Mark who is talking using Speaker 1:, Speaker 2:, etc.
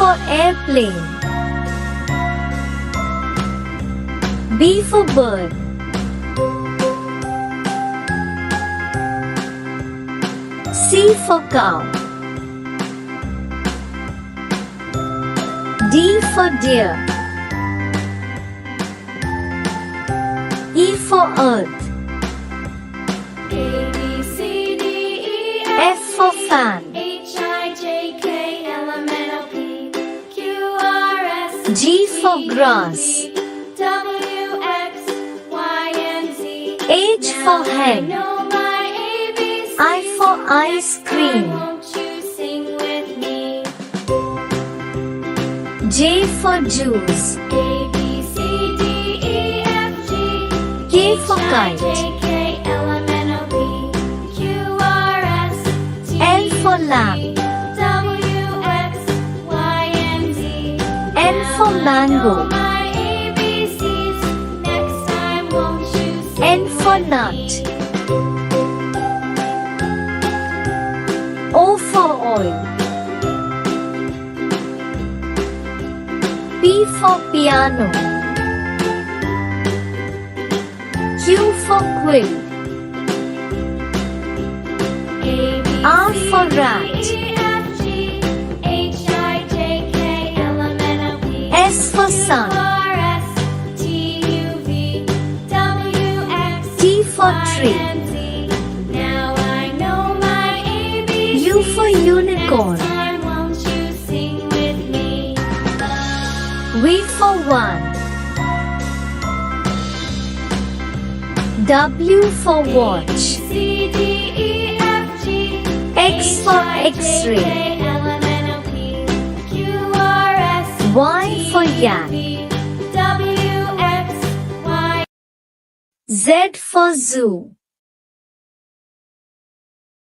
Speaker 1: for airplane. B for bird. C for cow. D for deer. E for earth.
Speaker 2: A, B, C, D, E,
Speaker 1: F for fan.
Speaker 2: H, I, J, K, L, M, N, O, P, Q, R, S,
Speaker 1: G for grass.
Speaker 2: W, X, Y, and Z.
Speaker 1: H for
Speaker 2: I
Speaker 1: hen.
Speaker 2: know my ABCs.
Speaker 1: I for ice cream.
Speaker 2: Won't you sing with me?
Speaker 1: J for juice.
Speaker 2: A, B, C, D, E, F, G.
Speaker 1: K for
Speaker 2: H, I,
Speaker 1: kite.
Speaker 2: J, K, L, M, N, O, P, Q, R, S, T,
Speaker 1: L for
Speaker 2: U,
Speaker 1: lamb.
Speaker 2: V, W, X, Y, and Z.
Speaker 1: N for mango.
Speaker 2: My ABCs. Next time, won't you sing
Speaker 1: N for
Speaker 2: with
Speaker 1: nut.
Speaker 2: me?
Speaker 1: O for oil. P for piano. Q for quill.
Speaker 2: A, B,
Speaker 1: R
Speaker 2: C,
Speaker 1: for
Speaker 2: D,
Speaker 1: rat.
Speaker 2: E, F, G, H, I, J, K, L, M, N, O, P,
Speaker 1: S for
Speaker 2: Q,
Speaker 1: sun.
Speaker 2: R, S, T, U, V, W, X,
Speaker 1: T for
Speaker 2: Y,
Speaker 1: tree.
Speaker 2: and Z. Now I know my ABCs.
Speaker 1: U for unicorn.
Speaker 2: Next time, won't you sing with me?
Speaker 1: V for one. W for watch.
Speaker 2: C, D, E, F, G,
Speaker 1: X for X-ray.
Speaker 2: K, L, M, N, O, P, Q, R, S,
Speaker 1: Y for yak.
Speaker 2: V, W, X, Y.
Speaker 1: Z for zoo.